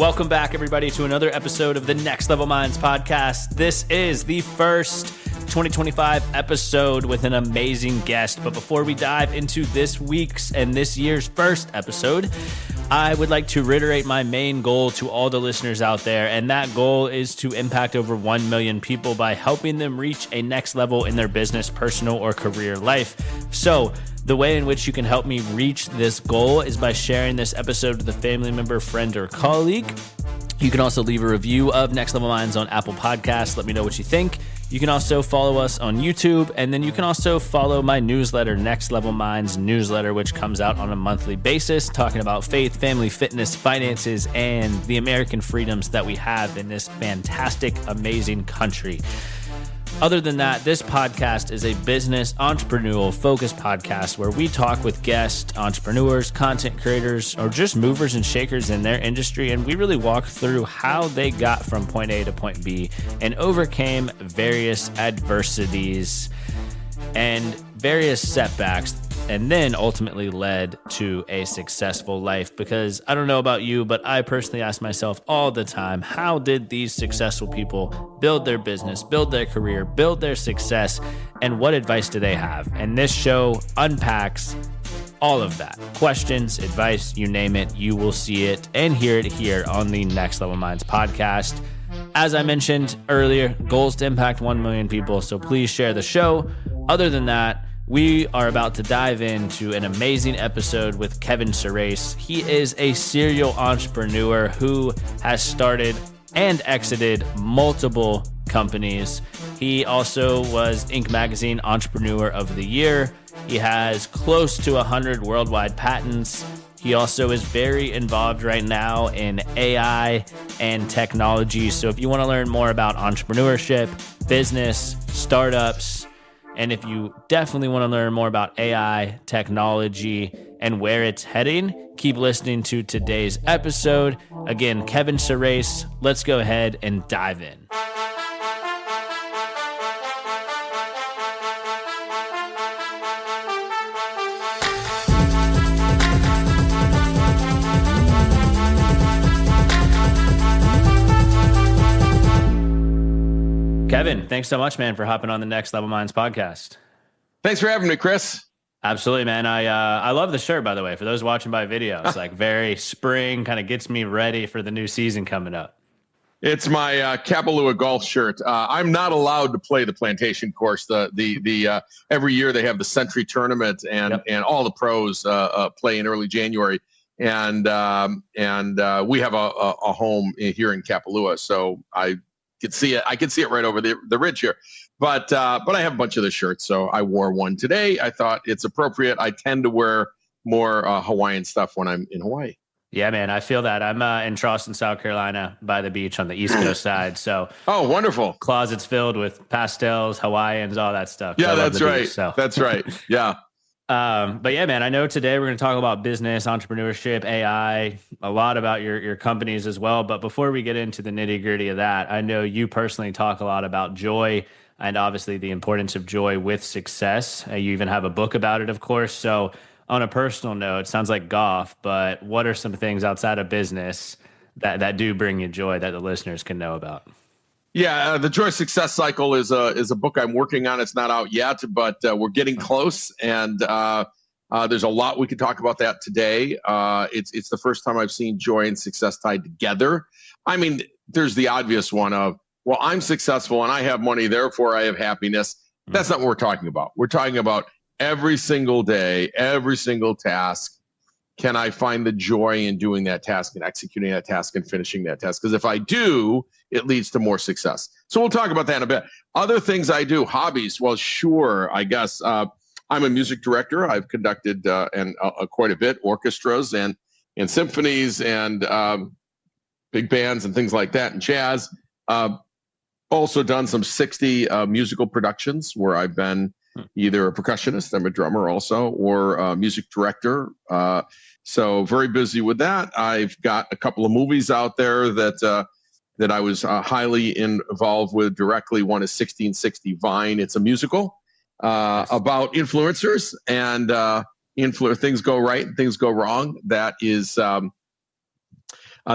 Welcome back, everybody, to another episode of the Next Level Minds podcast. This is the first 2025 episode with an amazing guest. But before we dive into this week's and this year's first episode, I would like to reiterate my main goal to all the listeners out there. And that goal is to impact over 1 million people by helping them reach a next level in their business, personal, or career life. So the way in which you can help me reach this goal is by sharing this episode with a family member, friend, or colleague. You can also leave a review of Next Level Minds on Apple Podcasts. Let me know what you think. You can also follow us on YouTube, and then you can also follow my newsletter, Next Level Minds newsletter, which comes out on a monthly basis, talking about faith, family, fitness, finances, and the American freedoms that we have in this fantastic, amazing country. Other than that, this podcast is a business entrepreneurial focused podcast where we talk with guests, entrepreneurs, content creators, or just movers and shakers in their industry. And we really walk through how they got from point A to point B and overcame various adversities and various setbacks, and then ultimately led to a successful life. Because I don't know about you, but I personally ask myself all the time, how did these successful people build their business, build their career, build their success, and what advice do they have? And this show unpacks all of that. Questions, advice, you name it, you will see it and hear it here on the Next Level Minds podcast. As I mentioned earlier, goals to impact 1 million people, so please share the show. Other than that, we are about to dive into an amazing episode with Kevin Surace. He is a serial entrepreneur who has started and exited multiple companies. He also was Inc. Magazine Entrepreneur of the Year. He has close to 100 worldwide patents. He also is very involved right now in AI and technology. So if you want to learn more about entrepreneurship, business, startups, and if you definitely want to learn more about AI, technology, and where it's heading, keep listening to today's episode. Again, Kevin Surace, let's go ahead and dive in. Kevin, thanks so much, man, for hopping on the Next Level Minds podcast. Thanks for having me, Chris. Absolutely, man. I love the shirt, by the way, for those watching by video. It's like very spring, kind of gets me ready for the new season coming up. It's my Kapalua golf shirt. I'm not allowed to play the plantation course. The every year they have the Century Tournament, and all the pros play in early January. And we have a home here in Kapalua, so I could see it. I can see it right over the ridge here. But I have a bunch of the shirts, so I wore one today. I thought it's appropriate. I tend to wear more Hawaiian stuff when I'm in Hawaii. Yeah, man, I feel that. I'm in Charleston, South Carolina, by the beach on the East Coast side. So, oh, wonderful! Closets filled with pastels, Hawaiians, all that stuff. Yeah, that's right. So. That's right. Yeah. But yeah, man, I know today we're going to talk about business, entrepreneurship, AI, a lot about your companies as well. But before we get into the nitty gritty of that, I know you personally talk a lot about joy and obviously the importance of joy with success. You even have a book about it, of course. So on a personal note, it sounds like golf, but what are some things outside of business that do bring you joy that the listeners can know about? Yeah, the Joy Success Cycle is a book I'm working on. It's not out yet, but we're getting close, and there's a lot we could talk about that today. It's the first time I've seen joy and success tied together. I mean, there's the obvious one of, well, I'm successful and I have money, therefore I have happiness. That's not what we're talking about. We're talking about every single day, every single task. Can I find the joy in doing that task and executing that task and finishing that task? Because if I do, it leads to more success. So we'll talk about that in a bit. Other things I do, hobbies. Well, sure, I guess I'm a music director. I've conducted quite a bit, orchestras and symphonies and big bands and things like that, and jazz. Also done some 60 musical productions where I've been either a percussionist, I'm a drummer also, or a music director. So very busy with that. I've got a couple of movies out there that I was highly involved with directly. One is 1660 Vine. It's a musical about influencers and things go right and things go wrong. That is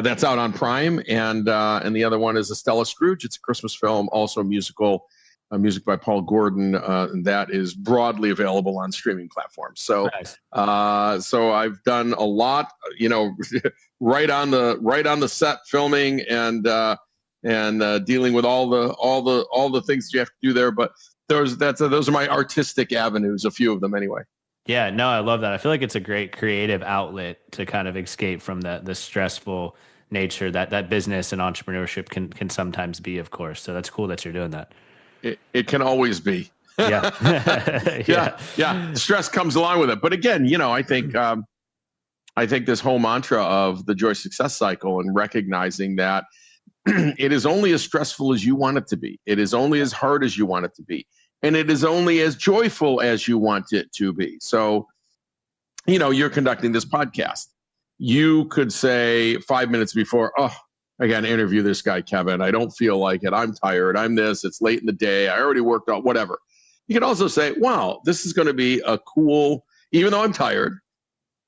That's out on Prime, and the other one is Estella Scrooge. It's a Christmas film, also a musical, music by Paul Gordon, and that is broadly available on streaming platforms. So, Nice. so I've done a lot, right on the set filming and dealing with all the things you have to do there. But those are my artistic avenues, a few of them anyway. Yeah, no, I love that. I feel like it's a great creative outlet to kind of escape from the stressful nature that business and entrepreneurship can sometimes be, of course. So that's cool that you're doing that. It can always be. Yeah. yeah. Stress comes along with it. But again, I think this whole mantra of the joy success cycle and recognizing that it is only as stressful as you want it to be. It is only as hard as you want it to be. And it is only as joyful as you want it to be. So, you're conducting this podcast. You could say 5 minutes before, oh, I got to interview this guy, Kevin. I don't feel like it. I'm tired. I'm this. It's late in the day. I already worked out, whatever. You can also say, wow, this is going to be a cool, even though I'm tired,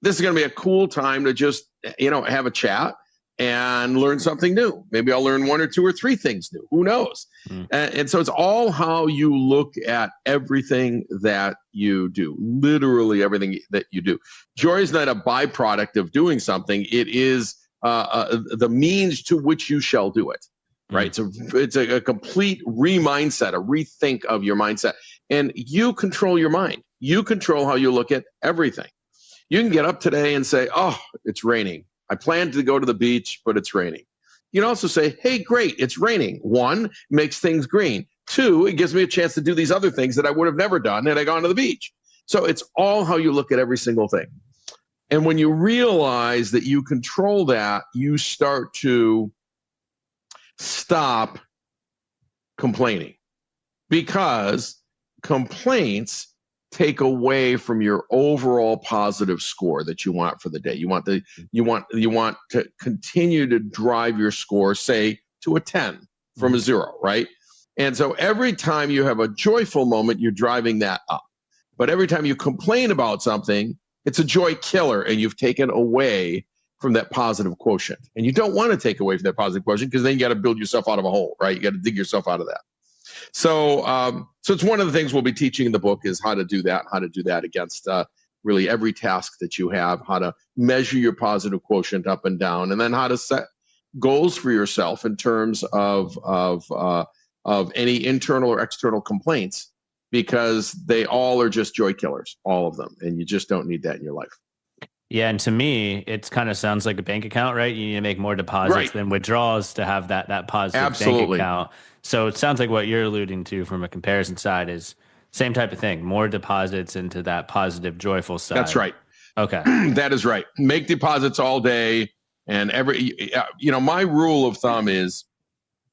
this is going to be a cool time to just, have a chat and learn something new. Maybe I'll learn 1 or 2 or 3 things new. Who knows? And so it's all how you look at everything that you do, literally everything that you do. Joy is not a byproduct of doing something. It is the means to which you shall do it, right? So it's a complete re-mindset, a rethink of your mindset. And you control your mind. You control how you look at everything. You can get up today and say, oh, it's raining. I planned to go to the beach, but it's raining. You can also say, hey, great, it's raining. 1, makes things green. 2, it gives me a chance to do these other things that I would have never done had I gone to the beach. So it's all how you look at every single thing. And when you realize that you control that, you start to stop complaining, because complaints take away from your overall positive score that you want for the day. You want to continue to drive your score, say, to a 10 from a 0, right? And so every time you have a joyful moment, you're driving that up. But every time you complain about something, it's a joy killer, and you've taken away from that positive quotient. And you don't want to take away from that positive quotient, because then you got to build yourself out of a hole, right? You got to dig yourself out of that. So it's one of the things we'll be teaching in the book, is how to do that against really every task that you have, how to measure your positive quotient up and down, and then how to set goals for yourself in terms of any internal or external complaints, because they all are just joy killers, all of them, and you just don't need that in your life. Yeah, and to me, it kind of sounds like a bank account, right? You need to make more deposits than withdrawals to have that positive bank account. So it sounds like what you're alluding to from a comparison side is same type of thing, more deposits into that positive, joyful side. That's right. Okay. That is right. Make deposits all day. And my rule of thumb is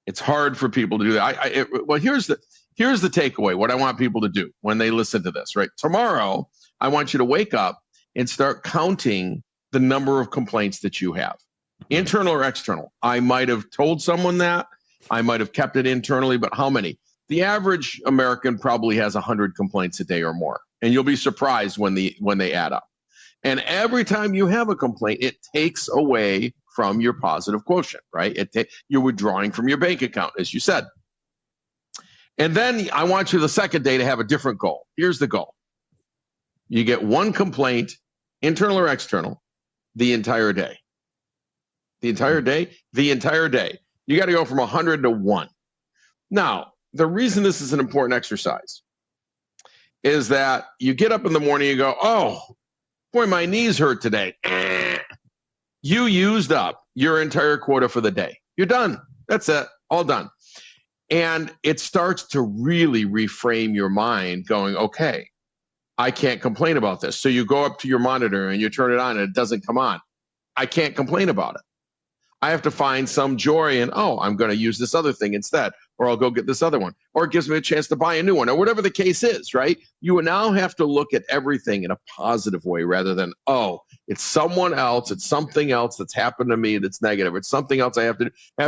it's hard for people to do that. Well, here's the takeaway, what I want people to do when they listen to this, right? Tomorrow, I want you to wake up and start counting the number of complaints that you have, internal or external. I might have told someone that. I might have kept it internally, but how many? The average American probably has 100 complaints a day or more, and you'll be surprised when they add up. And every time you have a complaint, it takes away from your positive quotient, right? You're withdrawing from your bank account, as you said. And then I want you the second day to have a different goal. Here's the goal. You get 1 complaint, internal or external, the entire day. The entire day. You got to go from 100 to 1. Now, the reason this is an important exercise is that you get up in the morning and you go, oh, boy, my knees hurt today. You used up your entire quota for the day. You're done. That's it. All done. And it starts to really reframe your mind going, okay, I can't complain about this. So you go up to your monitor and you turn it on and it doesn't come on. I can't complain about it. I have to find some joy in, oh, I'm going to use this other thing instead, or I'll go get this other one, or it gives me a chance to buy a new one, or whatever the case is, right? You now have to look at everything in a positive way rather than, oh, it's someone else, it's something else that's happened to me that's negative. It's something else I have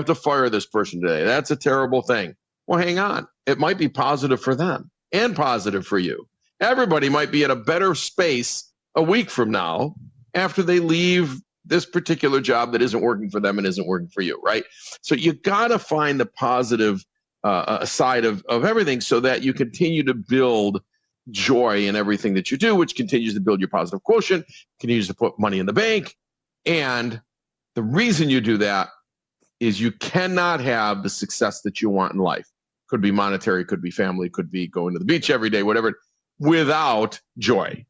to fire this person today. That's a terrible thing. Well, hang on. It might be positive for them and positive for you. Everybody might be in a better space a week from now after they leave this particular job that isn't working for them and isn't working for you, right? So you got to find the positive side of everything so that you continue to build joy in everything that you do, which continues to build your positive quotient, continues to put money in the bank. And the reason you do that is you cannot have the success that you want in life. Could be monetary, could be family, could be going to the beach every day, whatever, without joy.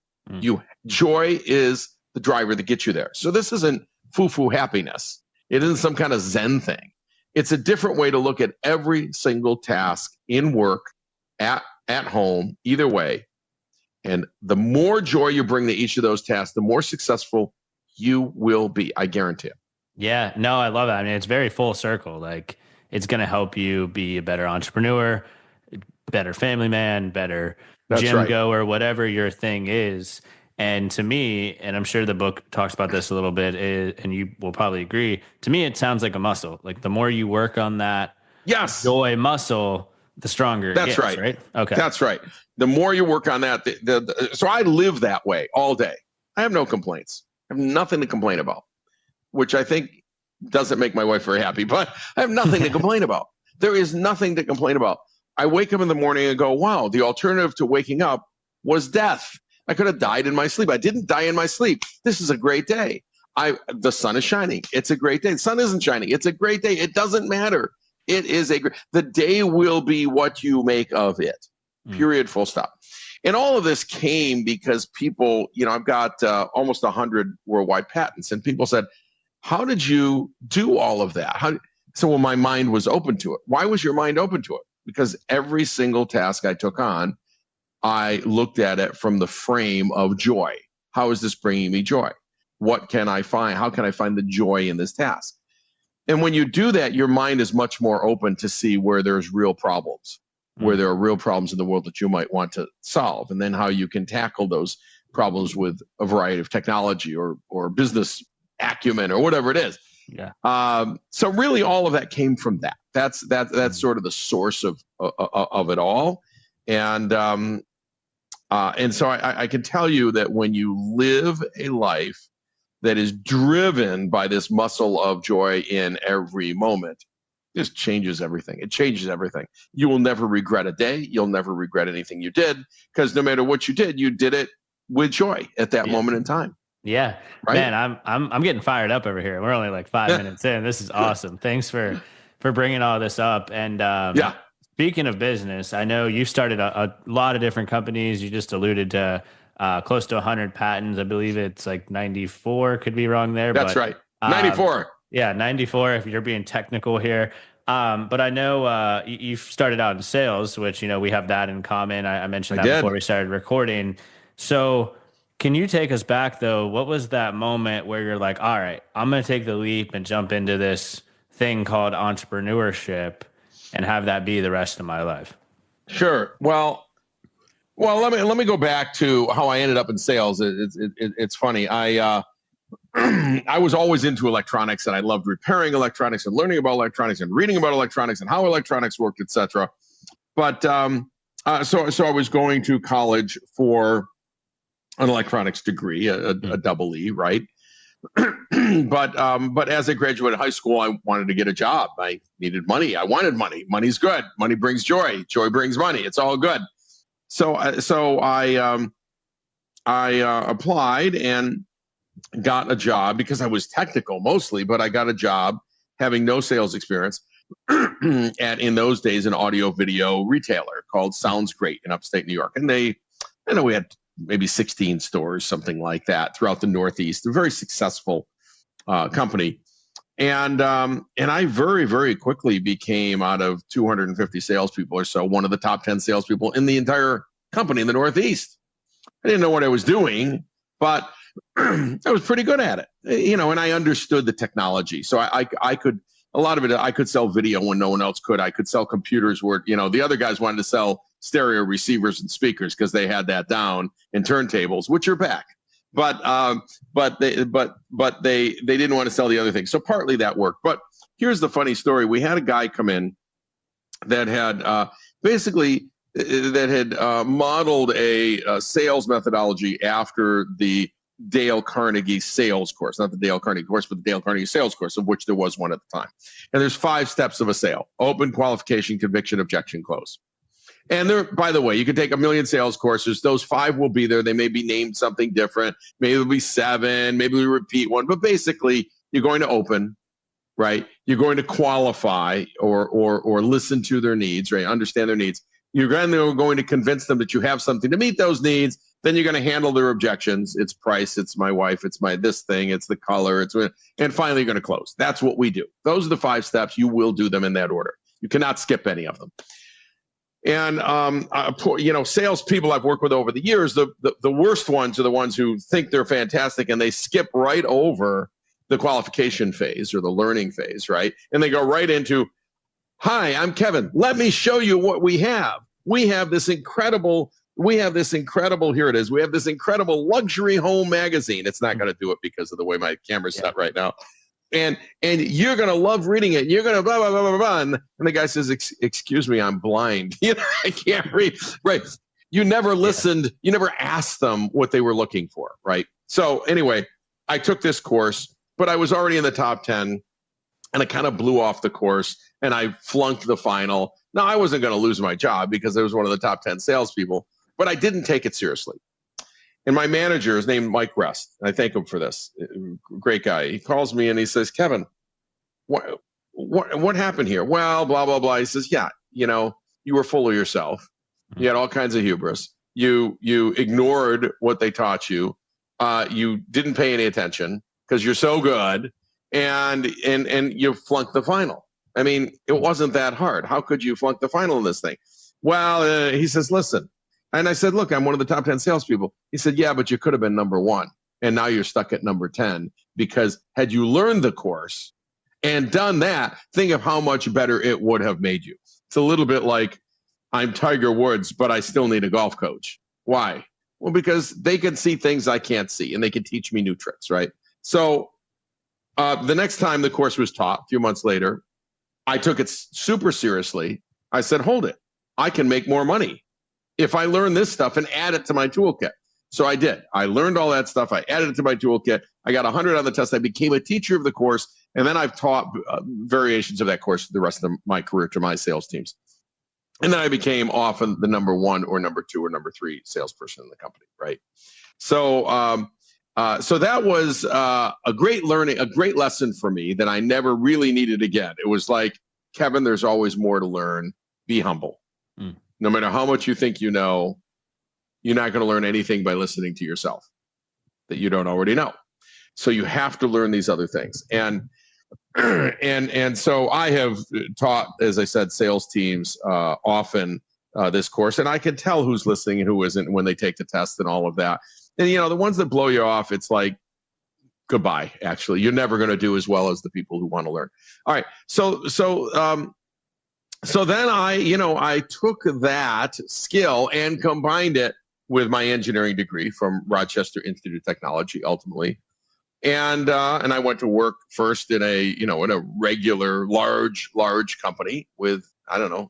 Joy is the driver that gets you there. So this isn't foo-foo happiness. It isn't some kind of Zen thing. It's a different way to look at every single task in work, at home, either way. And the more joy you bring to each of those tasks, the more successful you will be. I guarantee it. Yeah, no, I love that. I mean, it's very full circle. Like, it's going to help you be a better entrepreneur, better family man, better gym goer, whatever your thing is. And to me, and I'm sure the book talks about this a little bit, and you will probably agree, to me, it sounds like a muscle. Like, the more you work on that joy muscle, the stronger it gets, right? Okay. That's right. The more you work on that, so I live that way all day. I have no complaints. I have nothing to complain about, which I think doesn't make my wife very happy, but I have nothing to complain about. There is nothing to complain about. I wake up in the morning and go, wow, the alternative to waking up was death. I could have died in my sleep. I didn't die in my sleep. This is a great day. The sun is shining. It's a great day. The sun isn't shining. It's a great day. It doesn't matter. It is the day will be what you make of it. Period. Full stop. And all of this came because people, I've got almost 100 worldwide patents, and people said, how did you do all of that? So my mind was open to it. Why was your mind open to it? Because every single task I took on, I looked at it from the frame of joy. How is this bringing me joy? What can I find? How can I find the joy in this task? And when you do that, your mind is much more open to see where there's real problems, where there are real problems in the world that you might want to solve, and then how you can tackle those problems with a variety of technology or business acumen or whatever it is. Yeah. So really, all of that came from that. That's sort of the source of it all, and so I can tell you that when you live a life that is driven by this muscle of joy in every moment, it just changes everything. It changes everything. You will never regret a day. You'll never regret anything you did, because no matter what you did it with joy at that moment in time. Yeah, right? Man, I'm getting fired up over here. We're only like 5 minutes in. This is awesome. Thanks for bringing all this up. And speaking of business, I know you started a lot of different companies. You just alluded to close to 100 patents. I believe it's like 94. Could be wrong there. That's right. 94. Yeah, 94 if you're being technical here. But I know you started out in sales, which, we have that in common. I mentioned that before we started recording. So can you take us back, though? What was that moment where you're like, all right, I'm going to take the leap and jump into this thing called entrepreneurship and have that be the rest of my life? Sure. Well, let me go back to how I ended up in sales. It's funny. I was always into electronics, and I loved repairing electronics and learning about electronics and reading about electronics and how electronics worked, etc. But so I was going to college for an electronics degree, a double E, right? But as I graduated high school, I wanted to get a job. I needed money. I wanted money. Money's good. Money brings joy. Joy brings money. It's all good. So I applied and got a job because I was technical mostly, but I got a job having no sales experience at, in those days, an audio video retailer called Sounds Great in upstate New York. And I know we had maybe 16 stores, something like that, throughout the Northeast. A very successful company. And I very, very quickly became, out of 250 salespeople or so, one of the top 10 salespeople in the entire company in the Northeast. I didn't know what I was doing, but I was pretty good at it, and I understood the technology. So I could, a lot of it, I could sell video when no one else could. I could sell computers where, the other guys wanted to sell stereo receivers and speakers because they had that down, and turntables, which are back. But they didn't want to sell the other things. So partly that worked. But here's the funny story. We had a guy come in that had modeled a sales methodology after the Dale Carnegie sales course, not the Dale Carnegie course, but the Dale Carnegie sales course, of which there was one at the time. And there's 5 steps of a sale: open, qualification, conviction, objection, close. And there, by the way, you can take a million sales courses. Those 5 will be there. They may be named something different. Maybe it'll be 7. Maybe we repeat one. But basically, you're going to open, right? You're going to qualify or listen to their needs, right? Understand their needs. You're going to convince them that you have something to meet those needs. Then you're going to handle their objections. It's price. It's my wife. It's my this thing. It's the color. And finally, you're going to close. That's what we do. Those are the 5 steps. You will do them in that order. You cannot skip any of them. And salespeople I've worked with over the years, the worst ones are the ones who think they're fantastic and they skip right over the qualification phase or the learning phase, right? And they go right into, "Hi, I'm Kevin. Let me show you what we have. We have this incredible, here it is. We have this incredible luxury home magazine." It's not going to do it because of the way my camera's set right now. And you're going to love reading it. You're going to blah, blah, blah, blah, blah. And the guy says, "Excuse me, I'm blind. I can't read." Right. You never listened. You never asked them what they were looking for. Right. So anyway, I took this course, but I was already in the top 10 and I kind of blew off the course and I flunked the final. Now, I wasn't going to lose my job because I was one of the top 10 salespeople, but I didn't take it seriously. And my manager is named Mike Rest. I thank him for this. Great guy. He calls me and he says, "Kevin, what happened here?" "Well, blah, blah, blah." He says, "Yeah, you were full of yourself. You had all kinds of hubris. You ignored what they taught you. You didn't pay any attention because you're so good, and you flunked the final. I mean, it wasn't that hard. How could you flunk the final in this thing?" Well, he says, "Listen." And I said, "Look, I'm one of the top 10 salespeople." He said, "Yeah, but you could have been number 1. And now you're stuck at number 10 because had you learned the course and done that, think of how much better it would have made you." It's a little bit like, I'm Tiger Woods, but I still need a golf coach. Why? Well, because they can see things I can't see and they can teach me new tricks, right? So the next time the course was taught, a few months later, I took it super seriously. I said, "Hold it. I can make more money if I learn this stuff and add it to my toolkit." So I did. I learned all that stuff. I added it to my toolkit. I got 100 on the test. I became a teacher of the course. And then I've taught variations of that course the rest of my career to my sales teams. And then I became often the number 1 or number 2 or number 3 salesperson in the company, right? So so that was a great lesson for me that I never really needed again. It was like, Kevin, there's always more to learn. Be humble. No matter how much you think you know, you're not going to learn anything by listening to yourself that you don't already know. So you have to learn these other things. And so I have taught, as I said, sales teams often this course, and I can tell who's listening and who isn't when they take the test and all of that. And the ones that blow you off, it's like, goodbye. Actually, you're never going to do as well as the people who want to learn. All right. So then I took that skill and combined it with my engineering degree from Rochester Institute of Technology, ultimately. And I went to work first in a regular large company with,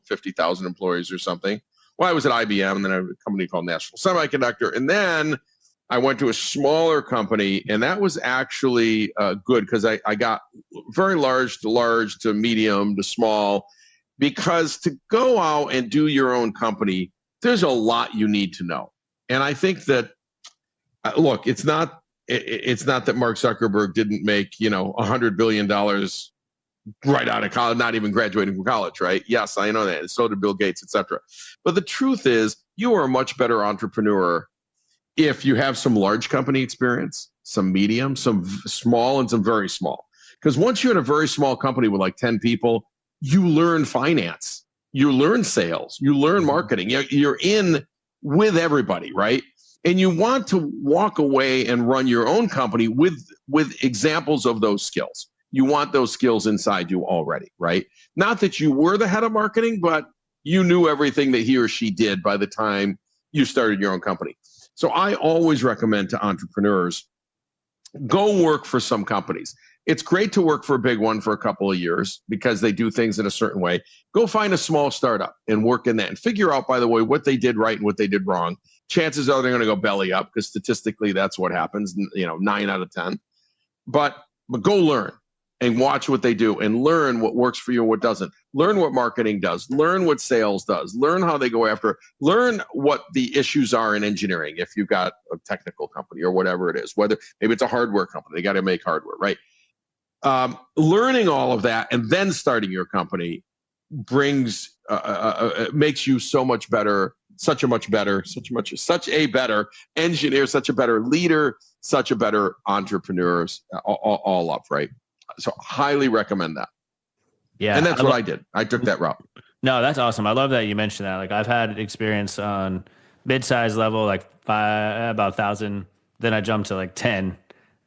50,000 employees or something. Well, I was at IBM, and then I had a company called National Semiconductor. And then I went to a smaller company, and that was actually good because I got very large to medium to small. Because to go out and do your own company, there's a lot you need to know. And I think that, look, it's not that Mark Zuckerberg didn't make, $100 billion right out of college, not even graduating from college, right? Yes, I know that. And so did Bill Gates, et cetera. But the truth is, you are a much better entrepreneur if you have some large company experience, some medium, some small, and some very small. Because once you're in a very small company with like 10 people, you learn finance, you learn sales, you learn marketing. You're in with everybody, right? And you want to walk away and run your own company with examples of those skills. You want those skills inside you already, right? Not that you were the head of marketing, but you knew everything that he or she did by the time you started your own company. So I always recommend to entrepreneurs, go work for some companies. It's great to work for a big one for a couple of years because they do things in a certain way. Go find a small startup and work in that and figure out, by the way, what they did right and what they did wrong. chances are they're going to go belly up because statistically that's what happens, 9 out of 10. But go learn and watch what they do and learn what works for you and what doesn't. Learn what marketing does. Learn what sales does. Learn how they go after it. Learn what the issues are in engineering if you've got a technical company or whatever it is, whether maybe it's a hardware company. They got to make hardware, right? Learning all of that and then starting your company makes you so much better, such a better engineer, such a better leader, such a better entrepreneur, all up, right? So highly recommend that. Yeah. And that's what I did. I took that route. No, that's awesome. I love that you mentioned that. Like I've had experience on mid-size level, like about 1,000. Then I jumped to like 10,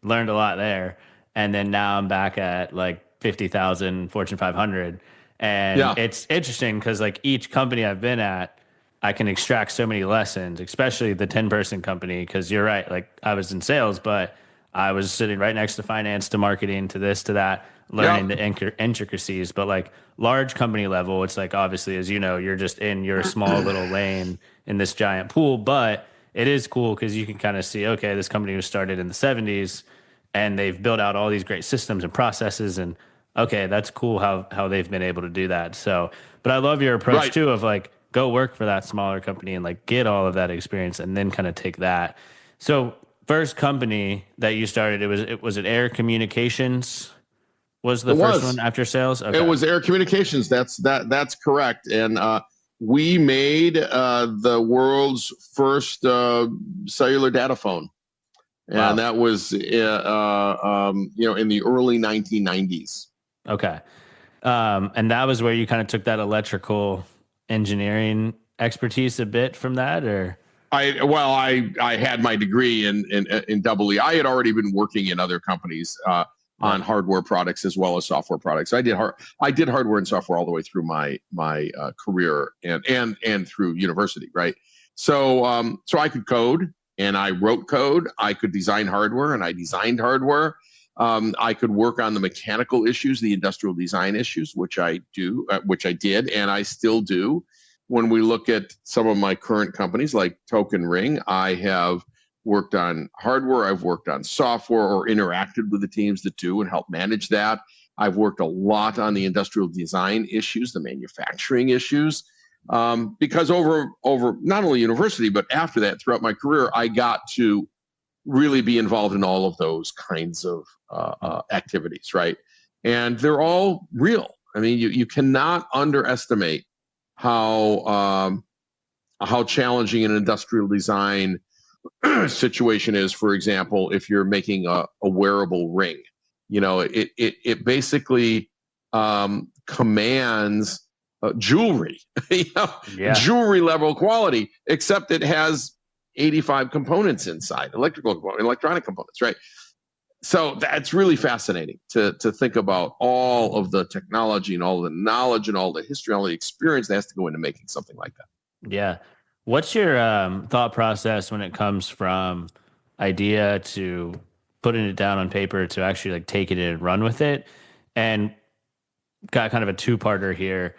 learned a lot there. And then now I'm back at like 50,000 Fortune 500. And it's interesting because like each company I've been at, I can extract so many lessons, especially the 10-person company. Because you're right, like I was in sales, but I was sitting right next to finance, to marketing, to this, to that, learning the intricacies. But like large company level, it's like obviously, as you know, you're just in your small little lane in this giant pool. But it is cool because you can kind of see, okay, this company was started in the 70s and they've built out all these great systems and processes, and okay, that's cool how they've been able to do that. So, but I love your approach too of like, go work for that smaller company and like get all of that experience and then kind of take that. So first company that you started, it was Air Communications was the first one after sales? Okay. It was Air Communications. That's correct. And we made the world's first cellular data phone. And that was in the early 1990s. Okay. And that was where you kind of took that electrical engineering expertise a bit from that, or? I had my degree in EE. I had already been working in other companies on hardware products as well as software products. I did hardware and software all the way through my career and through university, right? So I could code and I wrote code. I could design hardware and I designed hardware. I could work on the mechanical issues, the industrial design issues, which I did, and I still do. When we look at some of my current companies like Token Ring, I have worked on hardware, I've worked on software or interacted with the teams that do and help manage that. I've worked a lot on the industrial design issues, the manufacturing issues, because over not only university, but after that, throughout my career, I got to really be involved in all of those kinds of activities, right? And they're all real. I mean, you cannot underestimate how challenging an industrial design situation is. For example, if you're making a wearable ring, it basically commands jewelry, jewelry level quality, except it has 85 components inside, electronic components, right? So that's really fascinating to think about all of the technology and all the knowledge and all the history, all the experience that has to go into making something like that. Yeah. What's your thought process when it comes from idea to putting it down on paper to actually like take it in and run with it? And got kind of a two-parter here.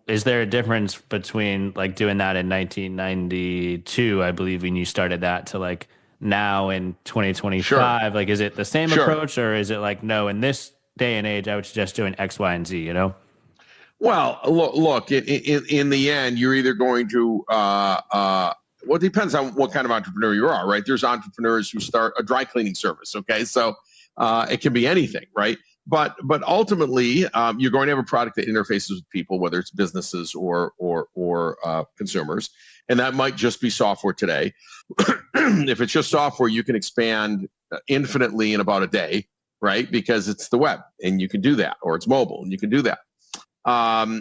Is there a difference between like doing that in 1992, I believe, when you started that, to like now in 2025? Sure. Like, is it the same approach, or is it like, no, in this day and age, I would suggest doing X, Y, and Z, Well, look, in the end, you're either going to, well, it depends on what kind of entrepreneur you are, right? There's entrepreneurs who start a dry cleaning service, okay? So it can be anything, right? But ultimately, you're going to have a product that interfaces with people, whether it's businesses or consumers, and that might just be software today. If it's just software, you can expand infinitely in about a day, right? Because it's the web, and you can do that, or it's mobile, and you can do that.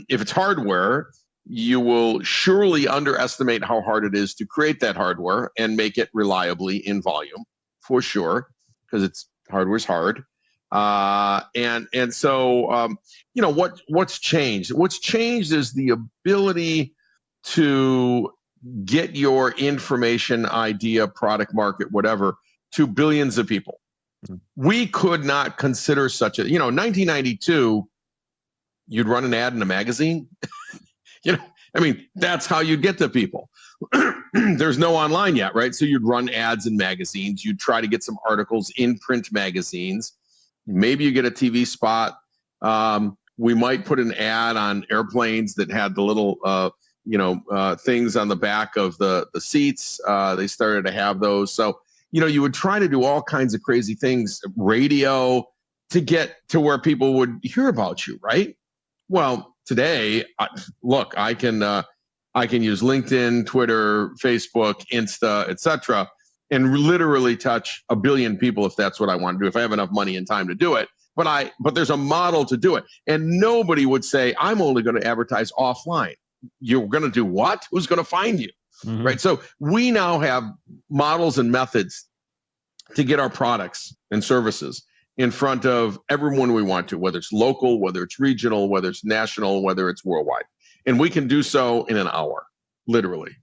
If it's hardware, you will surely underestimate how hard it is to create that hardware and make it reliably in volume, for sure, because hardware's hard. And so, what's changed? What's changed is the ability to get your information, idea, product, market, whatever, to billions of people. Mm-hmm. We could not consider such 1992, you'd run an ad in a magazine. That's how you'd get to people. there's no online yet, right? So you'd run ads in magazines. You'd try to get some articles in print magazines. Maybe you get a TV spot. We might put an ad on airplanes that had the little, things on the back of the seats. They started to have those. So, you would try to do all kinds of crazy things, radio, to get to where people would hear about you, right? Well, today, look, I can use LinkedIn, Twitter, Facebook, Insta, etc., and literally touch a billion people if that's what I want to do, if I have enough money and time to do it. But there's a model to do it. And nobody would say, I'm only going to advertise offline. You're going to do what? Who's going to find you? Mm-hmm. Right? So we now have models and methods to get our products and services in front of everyone we want to, whether it's local, whether it's regional, whether it's national, whether it's worldwide. And we can do so in an hour, literally.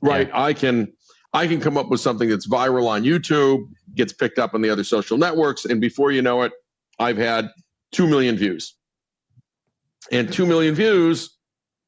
Right? Yeah. I can come up with something that's viral on YouTube, gets picked up on the other social networks, and before you know it, I've had 2 million views. And 2 million views,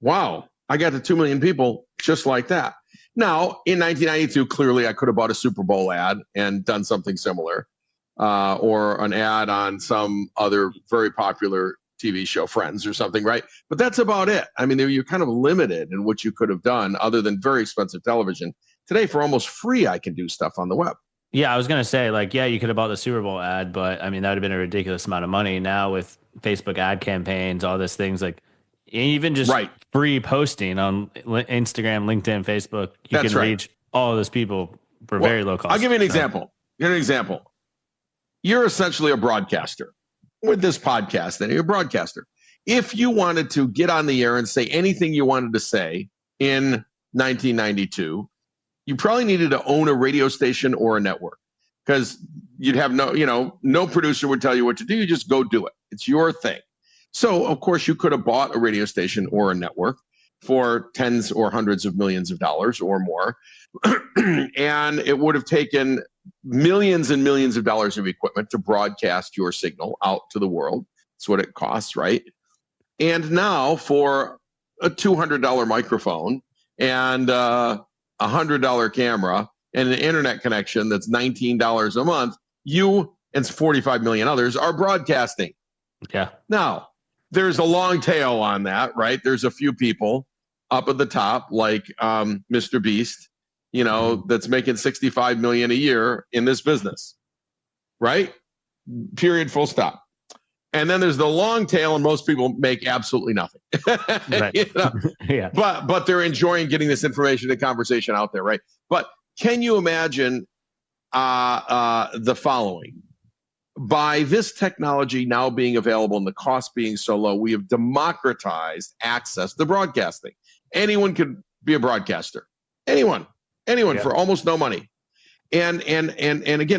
wow, I got to 2 million people just like that. Now, in 1992, clearly I could have bought a Super Bowl ad and done something similar, or an ad on some other very popular TV show, Friends or something, right? But that's about it. I mean, you're kind of limited in what you could have done other than very expensive television. Today, for almost free, I can do stuff on the web. Yeah, I was going to say, you could have bought the Super Bowl ad, but I mean, that would have been a ridiculous amount of money. Now with Facebook ad campaigns, all these things, even just free posting on Instagram, LinkedIn, Facebook, you can reach all of those people for very low cost. I'll give you an example. You're essentially a broadcaster with this podcast, and you're a broadcaster. If you wanted to get on the air and say anything you wanted to say in 1992, you probably needed to own a radio station or a network, because you'd have no producer would tell you what to do. You just go do it. It's your thing. So, of course, you could have bought a radio station or a network for tens or hundreds of millions of dollars or more. And it would have taken millions and millions of dollars of equipment to broadcast your signal out to the world. That's what it costs, right? And now for a $200 microphone and a $100 camera and an internet connection that's $19 a month, you and 45 million others are broadcasting. Yeah. Now, there's a long tail on that, right? There's a few people up at the top, like Mr. Beast, that's making 65 million a year in this business, right? Period, full stop. And then there's the long tail, and most people make absolutely nothing. Right. Yeah. But they're enjoying getting this information and conversation out there, right? But can you imagine the following? By this technology now being available and the cost being so low, we have democratized access to broadcasting. Anyone could be a broadcaster. Anyone, for almost no money. And again, in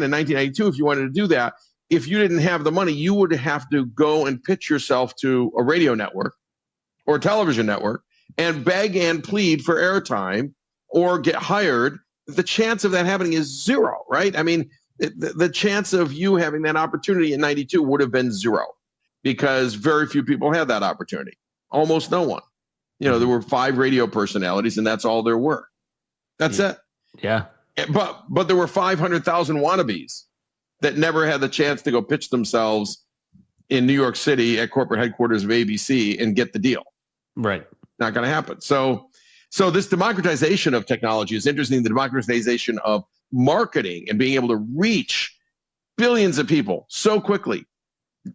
1992, if you wanted to do that, if you didn't have the money, you would have to go and pitch yourself to a radio network or a television network and beg and plead for airtime or get hired. The chance of that happening is zero, right? I mean, the chance of you having that opportunity in 92 would have been zero, because very few people had that opportunity. Almost no one. There were 5 radio personalities, and that's all there were. That's it. Yeah. But there were 500,000 wannabes that never had the chance to go pitch themselves in New York City at corporate headquarters of ABC and get the deal. Right. Not going to happen. So this democratization of technology is interesting. The democratization of marketing and being able to reach billions of people so quickly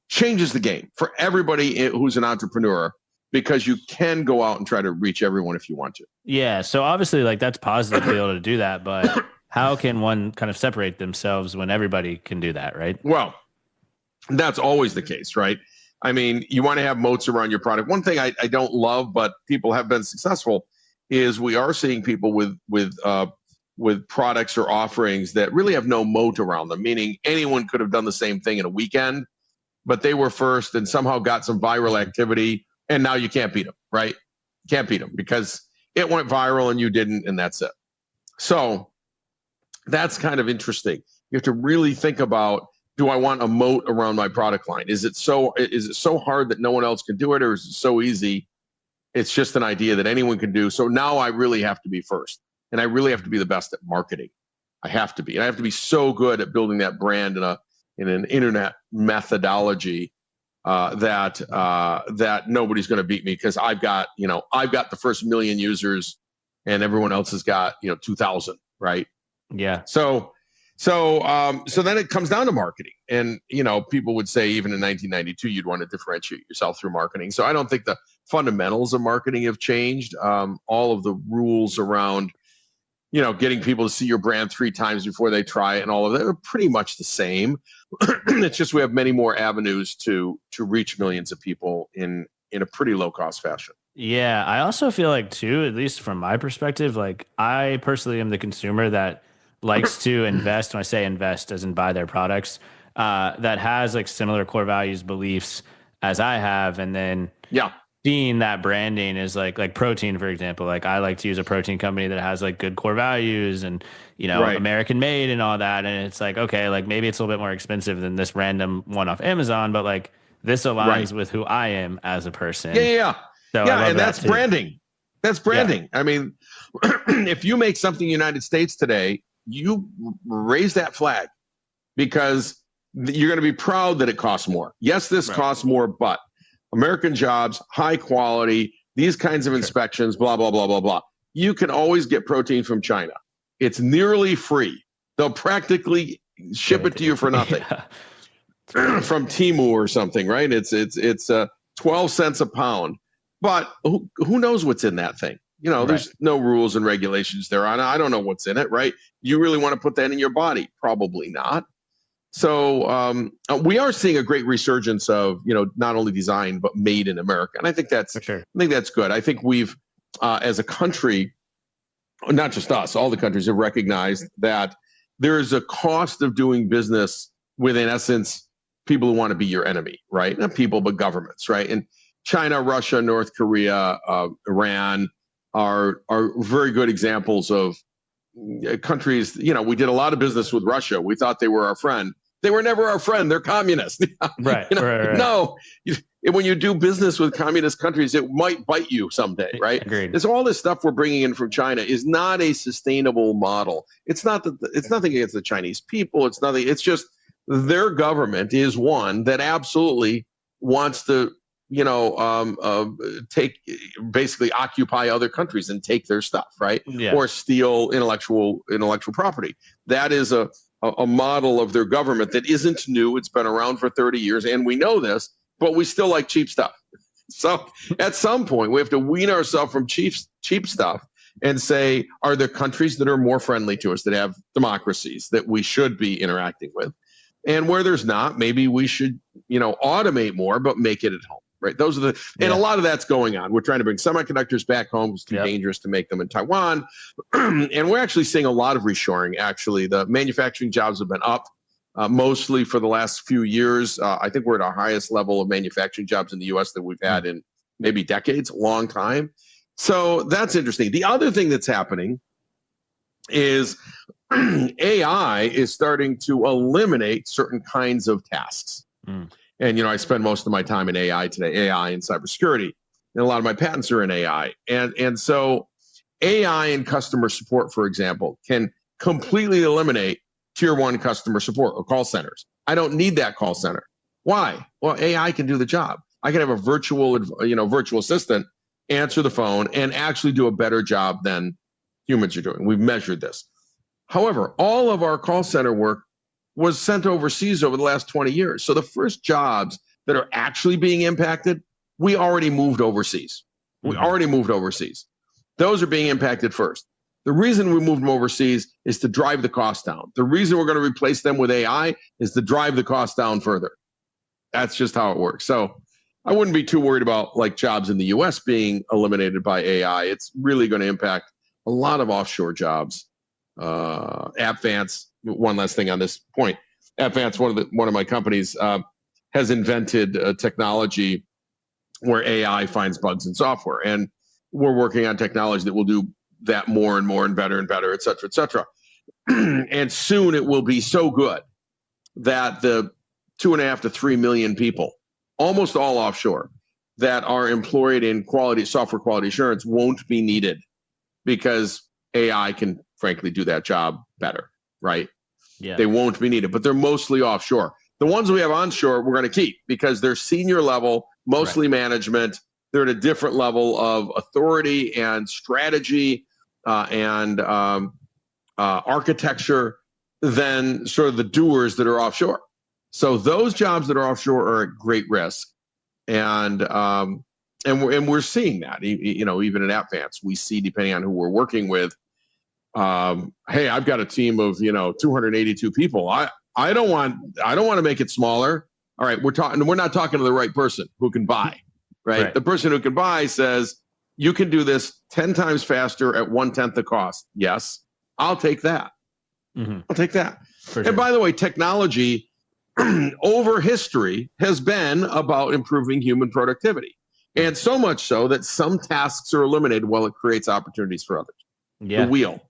changes the game for everybody who's an entrepreneur, because you can go out and try to reach everyone if you want to. Yeah. So obviously, that's positive to be able to do that, but how can one kind of separate themselves when everybody can do that, right? Well, that's always the case, right? I mean, you want to have moats around your product. One thing I don't love, but people have been successful, is we are seeing people with products or offerings that really have no moat around them, meaning anyone could have done the same thing in a weekend, but they were first and somehow got some viral activity, and now you can't beat them, right? Can't beat them because it went viral and you didn't, and that's it. So that's kind of interesting. You have to really think about, do I want a moat around my product line? Is it so hard that no one else can do it, or is it so easy It's just an idea that anyone can do. So now I really have to be first, and I really have to be the best at marketing. I have to be, and I have to be so good at building that brand in an internet methodology that nobody's going to beat me, because I've got the first 1 million users, and everyone else has got 2,000, right? Yeah. So then it comes down to marketing, and people would say even in 1992 you'd want to differentiate yourself through marketing. So I don't think the fundamentals of marketing have changed. All of the rules around getting people to see your brand 3 times before they try it and all of that are pretty much the same. It's just we have many more avenues to reach millions of people in a pretty low cost fashion. Yeah, I also feel like too, at least from my perspective, like I personally am the consumer that likes to invest. When I say invest, as in buy their products, that has like similar core values, beliefs as I have, and then seeing that branding is like protein, for example. Like I like to use a protein company that has like good core values and American made and all that. And it's like, okay, like maybe it's a little bit more expensive than this random one off Amazon, but like this aligns with who I am as a person. Yeah. So and that's branding. That's branding. Yeah. I mean, if you make something in the United States today, you raise that flag, because you're going to be proud that it costs more. Yes, this costs more, but American jobs, high quality, these kinds of inspections, blah, blah, blah, blah, blah. You can always get protein from China. It's nearly free. They'll practically ship it to you for nothing. From Temu or something, right? It's 12 cents a pound. But who knows what's in that thing? There's no rules and regulations there on it. I don't know what's in it, right? You really want to put that in your body? Probably not. So we are seeing a great resurgence of, not only design, but made in America. And I think that's good. I think we've, as a country, not just us, all the countries have recognized that there is a cost of doing business with, in essence, people who want to be your enemy, right? Not people, but governments, right? And China, Russia, North Korea, Iran are very good examples of countries. We did a lot of business with Russia. We thought they were our friend. They were never our friend. They're communists. Right. No, when you do business with communist countries, it might bite you someday, right? Agreed. There's all this stuff we're bringing in from China is not a sustainable model. It's nothing against the Chinese people. It's nothing. It's just their government is one that absolutely wants to, basically occupy other countries and take their stuff, right? Yeah. Or steal intellectual property. That is a model of their government that isn't new. It's been around for 30 years, and we know this, but we still like cheap stuff. So at some point, we have to wean ourselves from cheap stuff and say, are there countries that are more friendly to us, that have democracies that we should be interacting with? And where there's not, maybe we should, automate more, but make it at home. Right. Those are and a lot of that's going on. We're trying to bring semiconductors back home. It's too dangerous to make them in Taiwan. And we're actually seeing a lot of reshoring. Actually, the manufacturing jobs have been up mostly for the last few years. I think we're at our highest level of manufacturing jobs in the U.S. that we've had in maybe decades, a long time. So that's interesting. The other thing that's happening is AI is starting to eliminate certain kinds of tasks. And, I spend most of my time in AI today, AI and cybersecurity. And a lot of my patents are in AI. And so AI and customer support, for example, can completely eliminate tier 1 customer support or call centers. I don't need that call center. Why? Well, AI can do the job. I can have a virtual assistant answer the phone and actually do a better job than humans are doing. We've measured this. However, all of our call center work was sent overseas over the last 20 years. So the first jobs that are actually being impacted, we already moved overseas. Those are being impacted first. The reason we moved them overseas is to drive the cost down. The reason we're going to replace them with AI is to drive the cost down further. That's just how it works. So I wouldn't be too worried about like jobs in the US being eliminated by AI. It's really going to impact a lot of offshore jobs. AppVance, one last thing on this point. AppVance, one of my companies, has invented a technology where AI finds bugs in software, and we're working on technology that will do that more and more and better, et cetera, et cetera. And soon it will be so good that the 2.5 to 3 million people, almost all offshore, that are employed in software quality assurance won't be needed because AI can frankly do that job better, right? Yeah. They won't be needed, but they're mostly offshore. The ones we have onshore, we're going to keep because they're senior level, mostly management. They're at a different level of authority and strategy and architecture than sort of the doers that are offshore. So those jobs that are offshore are at great risk, and we're seeing that. Even at AppVance, we see, depending on who we're working with, hey, I've got a team of 282 people. I don't want to make it smaller. All right, we're not talking to the right person who can buy, right? The person who can buy says, you can do this 10 times faster at 1/10 the cost. Yes, I'll take that. I'll take that. And by the way, technology over history has been about improving human productivity. And so much so that some tasks are eliminated while it creates opportunities for others. The wheel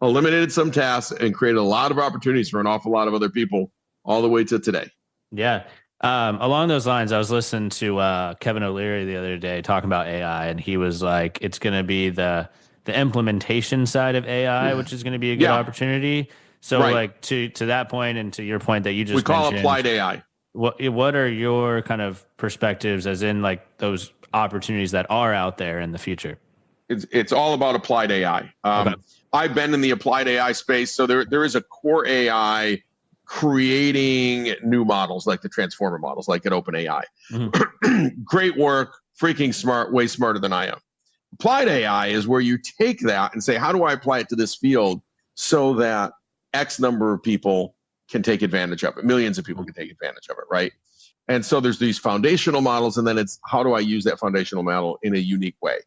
eliminated some tasks and created a lot of opportunities for an awful lot of other people all the way to today. Yeah. Along those lines, I was listening to Kevin O'Leary the other day talking about AI, and he was like, it's going to be the implementation side of AI, which is going to be a good opportunity. So like to that point and to your point that you just we call mentioned, applied AI. What are your kind of perspectives as in like those opportunities that are out there in the future? It's all about applied AI. I've been in the applied AI space. So there is a core AI creating new models like the transformer models, like at OpenAI. Great work, freaking smart, way smarter than I am. Applied AI is where you take that and say, how do I apply it to this field so that X number of people can take advantage of it? Millions of people can take advantage of it, right? And so there's these foundational models, and then it's how do I use that foundational model in a unique way?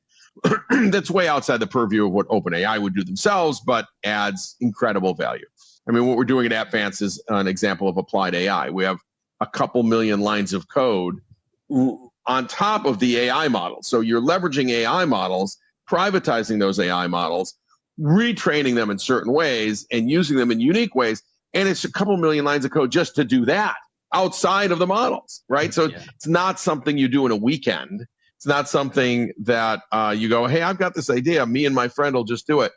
That's way outside the purview of what OpenAI would do themselves, but adds incredible value. I mean, what we're doing at AppVance is an example of applied AI. We have a couple million lines of code on top of the AI models. So you're leveraging AI models, privatizing those AI models, retraining them in certain ways and using them in unique ways. And it's a couple million lines of code just to do that outside of the models, right? So it's not something you do in a weekend. It's not something that you go, hey, I've got this idea. Me and my friend will just do it.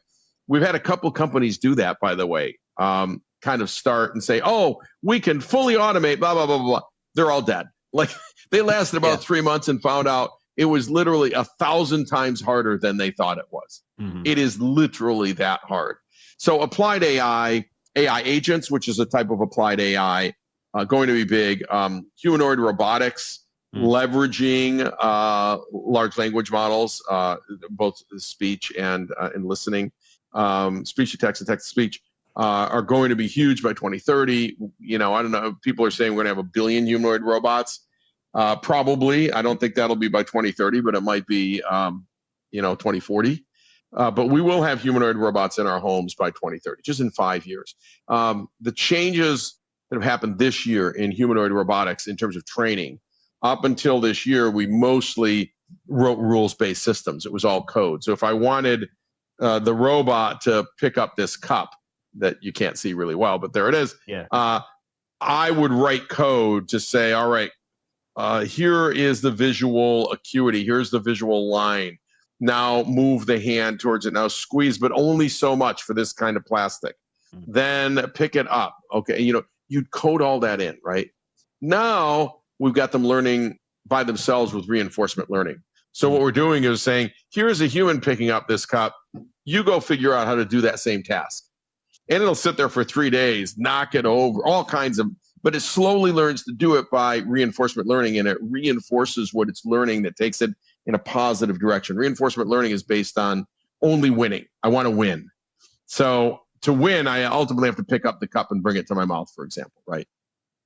We've had a couple companies do that, by the way, kind of start and say, oh, we can fully automate, blah, blah, blah, blah. They're all dead. Like they lasted about 3 months and found out it was literally 1,000 times harder than they thought it was. It is literally that hard. So applied AI, AI agents, which is a type of applied AI, going to be big. Humanoid robotics, leveraging large language models, both speech and listening, speech to text and text to speech, are going to be huge by 2030. I don't know. People are saying we're going to have 1 billion humanoid robots. Probably. I don't think that'll be by 2030, but it might be, 2040. But we will have humanoid robots in our homes by 2030, just in 5 years. The changes that have happened this year in humanoid robotics in terms of training, up until this year, we mostly wrote rules-based systems. It was all code. So if I wanted the robot to pick up this cup that you can't see really well, but there it is, I would write code to say, all right, here is the visual acuity. Here's the visual line. Now move the hand towards it. Now squeeze, but only so much for this kind of plastic. Then pick it up. Okay, you'd code all that in, right? Now we've got them learning by themselves with reinforcement learning. So what we're doing is saying, here's a human picking up this cup. You go figure out how to do that same task. And it'll sit there for 3 days, knock it over, all kinds of, but it slowly learns to do it by reinforcement learning, and it reinforces what it's learning that takes it in a positive direction. Reinforcement learning is based on only winning. I want to win. So to win, I ultimately have to pick up the cup and bring it to my mouth, for example, right?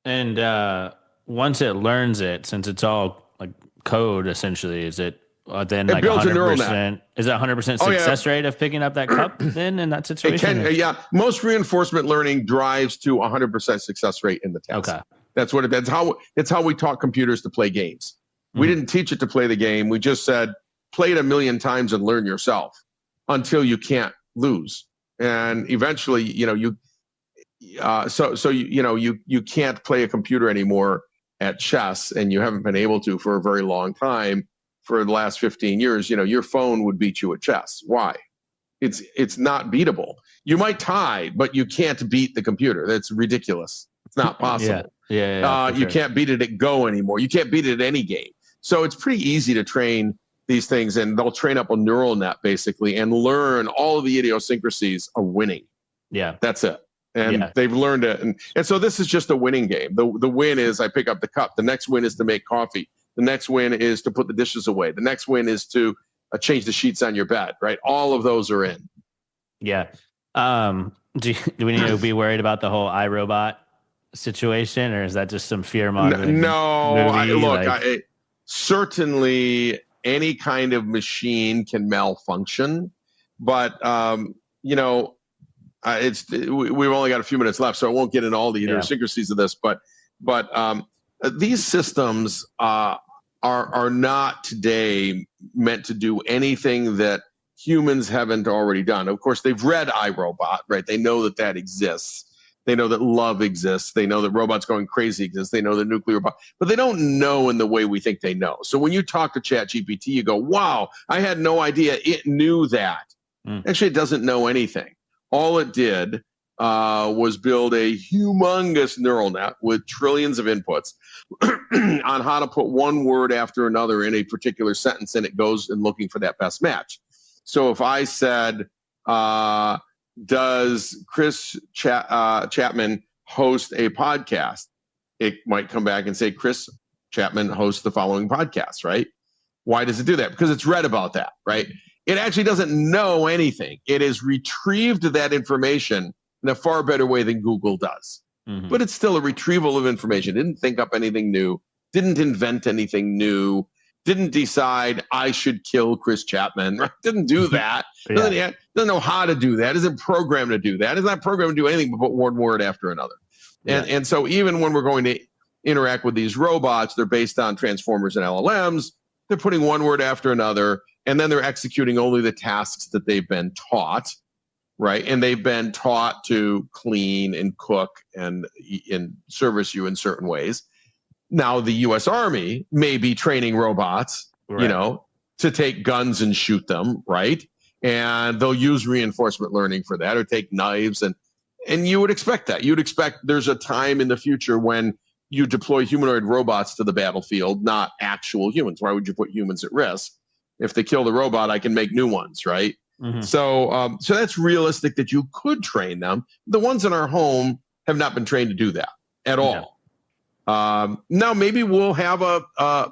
And once it learns it, since it's all like code, essentially, is it then like 100%? Is it 100% success rate of picking up that cup then in that situation? It can, most reinforcement learning drives to 100% success rate in the test. Okay, that's how we taught computers to play games. We didn't teach it to play the game. We just said play it 1,000,000 times and learn yourself until you can't lose. And eventually, you can't play a computer anymore at chess and you haven't been able to for a very long time, for the last 15 years, your phone would beat you at chess. Why? It's not beatable. You might tie, but you can't beat the computer. That's ridiculous. It's not possible. You can't beat it at Go anymore. You can't beat it at any game. So it's pretty easy to train these things, and they'll train up a neural net basically and learn all of the idiosyncrasies of winning. Yeah. That's it. And they've learned it. And so this is just a winning game. The win is I pick up the cup. The next win is to make coffee. The next win is to put the dishes away. The next win is to change the sheets on your bed, right? All of those are in. Yeah. Do we need to be worried about the whole iRobot situation, or is that just some fear mongering? No, certainly any kind of machine can malfunction, but we've only got a few minutes left, so I won't get into all the idiosyncrasies of this. But these systems are not today meant to do anything that humans haven't already done. Of course, they've read iRobot, right? They know that exists. They know that love exists. They know that robots going crazy exists. They know that nuclear bomb, but they don't know in the way we think they know. So when you talk to ChatGPT, you go, wow, I had no idea it knew that. Actually, it doesn't know anything. All it did was build a humongous neural net with trillions of inputs on how to put one word after another in a particular sentence, and it goes and looking for that best match. So if I said, does Chris Chapman host a podcast? It might come back and say, Chris Chapman hosts the following podcast, right? Why does it do that? Because it's read about that, right? It actually doesn't know anything. It has retrieved that information in a far better way than Google does. But it's still a retrieval of information. Didn't think up anything new, didn't invent anything new, didn't decide I should kill Chris Chapman, right? Didn't do that. Doesn't know how to do that. Isn't programmed to do that. It's not programmed to do anything but put one word after another. And so even when we're going to interact with these robots, they're based on transformers and LLMs. They're putting one word after another, and then they're executing only the tasks that they've been taught, right? And they've been taught to clean and cook and service you in certain ways. Now, the U.S. Army may be training robots, to take guns and shoot them, right? And they'll use reinforcement learning for that, or take knives. And you would expect that. You'd expect there's a time in the future when you deploy humanoid robots to the battlefield, not actual humans. Why would you put humans at risk? If they kill the robot, I can make new ones, right? So that's realistic that you could train them. The ones in our home have not been trained to do that at all. Now maybe we'll have a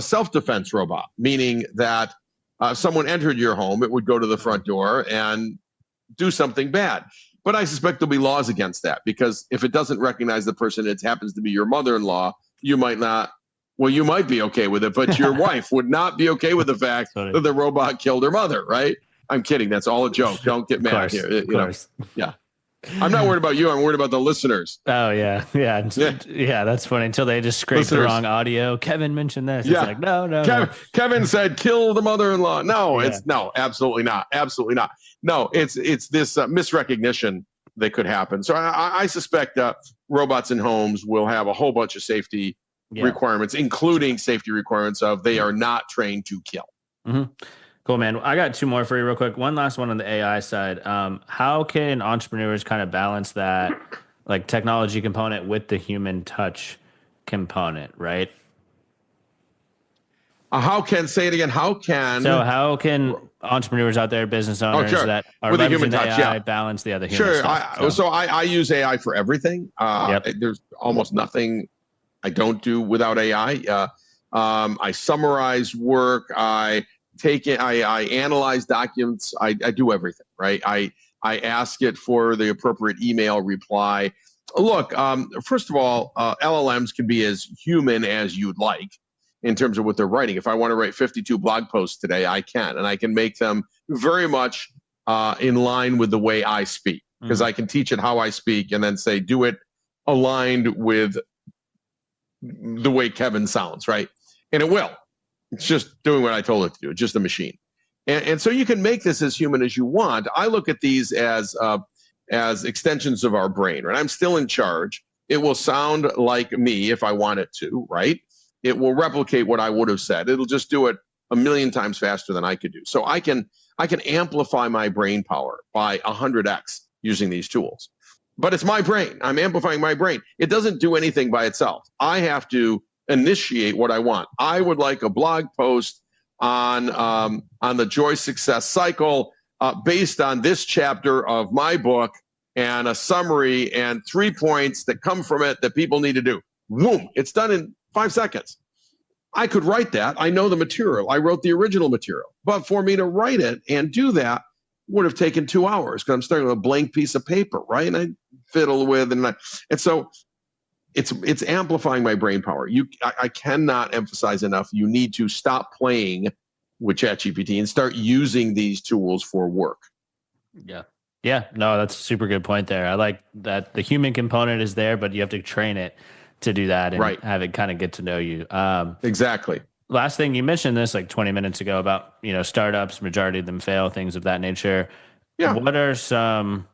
self-defense robot, meaning that if someone entered your home, it would go to the front door and do something bad. But I suspect there'll be laws against that, because if it doesn't recognize the person, it happens to be your mother-in-law, you might not. Well, you might be okay with it, but your wife would not be okay with the fact that the robot killed her mother, right? I'm kidding. That's all a joke. Don't get mad here. Of course. Yeah. I'm not worried about you. I'm worried about the listeners. Oh, yeah. That's funny. Until they just scraped the wrong audio. Kevin mentioned this. It's like, no. Kevin said, kill the mother-in-law. No, absolutely not. Absolutely not. No, it's this misrecognition that could happen. So I suspect robots in homes will have a whole bunch of safety requirements, including safety requirements of they are not trained to kill. Cool, man. I got two more for you real quick. One last one on the AI side. How can entrepreneurs kind of balance that like technology component with the human touch component, right? Say it again. How can entrepreneurs out there, business owners that are with leveraging the AI balance the other human stuff? So I use AI for everything. There's almost nothing I don't do without AI. I summarize work. I analyze documents. I do everything, right? I ask it for the appropriate email reply. Look, first of all, LLMs can be as human as you'd like in terms of what they're writing. If I want to write 52 blog posts today, I can, and I can make them very much in line with the way I speak, because I can teach it how I speak and then say, do it aligned with the way Kevin sounds, right? And it will. It's just doing what I told it to do. It's just a machine. And so you can make this as human as you want. I look at these as extensions of our brain, right? I'm still in charge, It will sound like me if I want it to, right? It will replicate what I would have said. It'll just do it a million times faster than I could do. So I can amplify my brain power by 100x using these tools. But it's my brain. I'm amplifying my brain. It doesn't do anything by itself. I have to initiate what I want. I would like a blog post on the joy success cycle based on this chapter of my book and a summary and 3 points that come from it that people need to do. Boom, it's done in 5 seconds. I could write that. I know the material. I wrote the original material. But for me to write it and do that would have taken 2 hours because I'm starting with a blank piece of paper, right? And I fiddle with and so it's amplifying my brain power. I cannot emphasize enough. You need to stop playing with ChatGPT and start using these tools for work. Yeah. Yeah. No, that's a super good point there. I like that the human component is there, but you have to train it to do that and have it kind of get to know you. Exactly. Last thing, you mentioned this like 20 minutes ago about, startups, majority of them fail, things of that nature. Yeah. What are some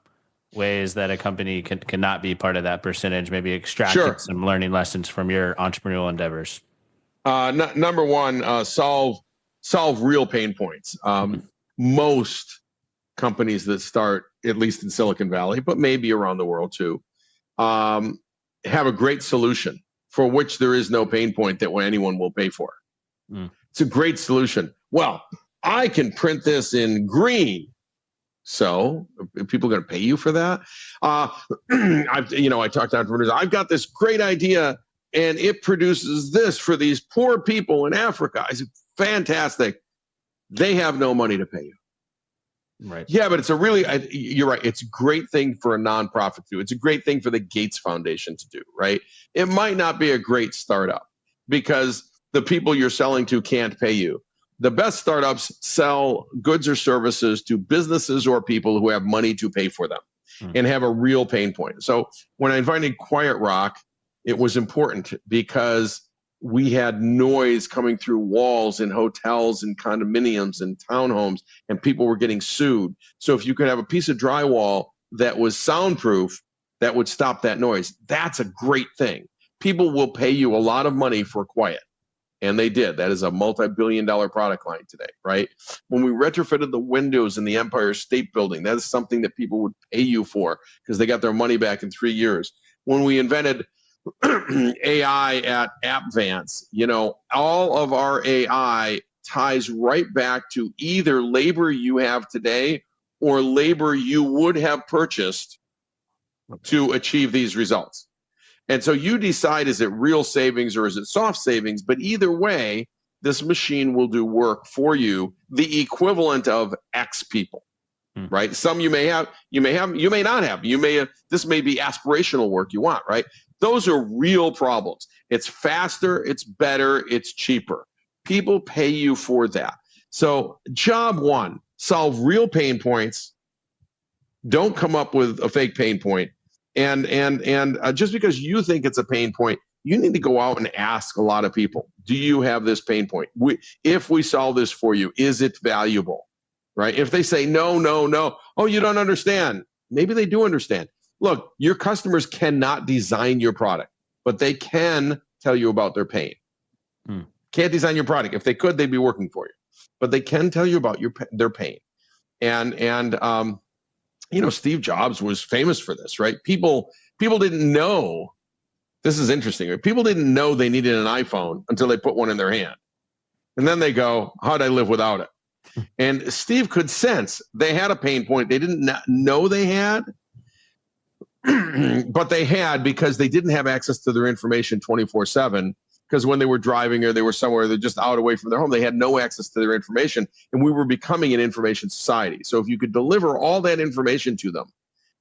ways that a company cannot be part of that percentage, maybe extract some learning lessons from your entrepreneurial endeavors? Number one, solve real pain points. Most companies that start, at least in Silicon Valley, but maybe around the world too, have a great solution for which there is no pain point that anyone will pay for. It's a great solution. Well, I can print this in green. So are people going to pay you for that? I talk to entrepreneurs. I've got this great idea and it produces this for these poor people in Africa. I said, fantastic. They have no money to pay you. Right. Yeah, but you're right. It's a great thing for a nonprofit to do. It's a great thing for the Gates Foundation to do, right? It might not be a great startup because the people you're selling to can't pay you. The best startups sell goods or services to businesses or people who have money to pay for them and have a real pain point. So when I invited Quiet Rock, it was important because we had noise coming through walls in hotels and condominiums and townhomes, and people were getting sued. So if you could have a piece of drywall that was soundproof, that would stop that noise. That's a great thing. People will pay you a lot of money for quiet. And they did. That is a multi-billion-dollar product line today, right? When we retrofitted the windows in the Empire State Building, that is something that people would pay you for because they got their money back in 3 years. When we invented AI at AppVance, all of our AI ties right back to either labor you have today or labor you would have purchased to achieve these results. And so you decide, is it real savings or is it soft savings? But either way, this machine will do work for you, the equivalent of X people, right? Some you may have, you may not have. This may be aspirational work you want, right? Those are real problems. It's faster, it's better, it's cheaper. People pay you for that. So job one, solve real pain points. Don't come up with a fake pain point. And just because you think it's a pain point, you need to go out and ask a lot of people, do you have this pain point? If we solve this for you, is it valuable, right? If they say, no, oh, you don't understand. Maybe they do understand. Look, your customers cannot design your product, but they can tell you about their pain. Can't design your product. If they could, they'd be working for you. But they can tell you about their pain. And Steve Jobs was famous for this, right? People didn't know. This is interesting. Right? People didn't know they needed an iPhone until they put one in their hand. And then they go, how'd I live without it? And Steve could sense they had a pain point they didn't know they had, but they had because they didn't have access to their information 24/7. Because when they were driving or they were somewhere, they're just out away from their home, they had no access to their information. And we were becoming an information society. So if you could deliver all that information to them,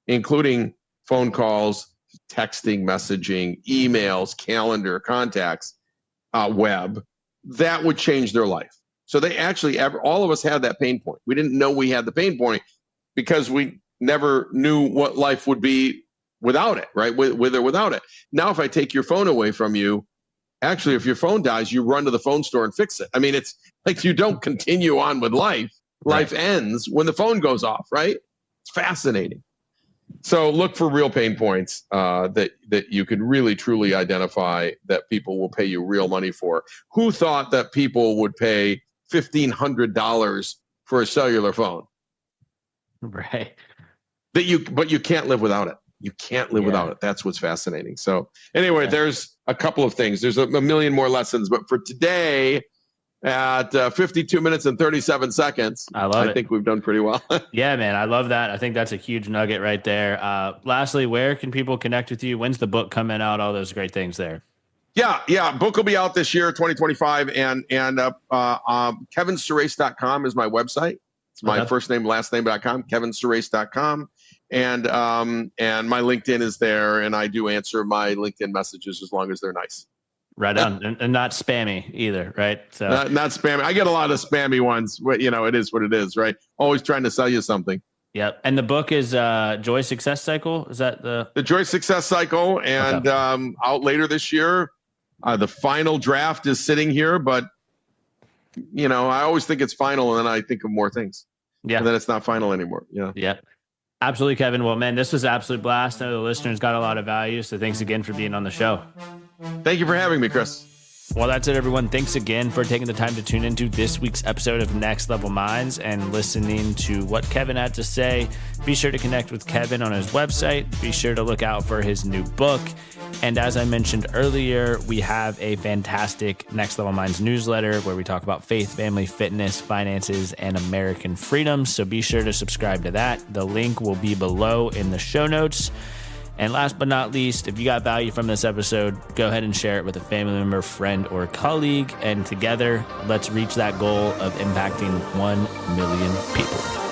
including phone calls, texting, messaging, emails, calendar, contacts, web, that would change their life. So they actually, all of us had that pain point. We didn't know we had the pain point because we never knew what life would be without it, right? With or without it. Now, if I take your phone away from you, actually, if your phone dies, you run to the phone store and fix it. I mean, it's like you don't continue on with life. Life ends when the phone goes off, right? It's fascinating. So look for real pain points that you can really truly identify that people will pay you real money for. Who thought that people would pay $1,500 for a cellular phone? Right. But you can't live without it. You can't live without it. That's what's fascinating. So anyway, there's a couple of things. There's a million more lessons, but for today, at 52 minutes and 37 seconds, I think we've done pretty well. Yeah, man, I love that. I think that's a huge nugget right there. Lastly, where can people connect with you? When's the book coming out? All those great things there. Yeah. Book will be out this year, 2025, and kevinsurace.com is my website. It's my first name, last name.com, kevinsurace.com. And my LinkedIn is there, and I do answer my LinkedIn messages as long as they're nice. Right on, and not spammy either, right? So not spammy. I get a lot of spammy ones. It is what it is, right? Always trying to sell you something. Yep. And the book is Joy Success Cycle. Is that the Joy Success Cycle? And out later this year. The final draft is sitting here, but I always think it's final, and then I think of more things. Yeah. And then it's not final anymore. Yeah. Yeah. Absolutely, Kevin. Well, man, this was an absolute blast. I know the listeners got a lot of value. So thanks again for being on the show. Thank you for having me, Chris. Well, that's it, everyone. Thanks again for taking the time to tune into this week's episode of Next Level Minds and listening to what Kevin had to say. Be sure to connect with Kevin on his website. Be sure to look out for his new book. And as I mentioned earlier, we have a fantastic Next Level Minds newsletter where we talk about faith, family, fitness, finances, and American freedom. So be sure to subscribe to that. The link will be below in the show notes. And last but not least, if you got value from this episode, go ahead and share it with a family member, friend, or colleague. And together, let's reach that goal of impacting 1 million people.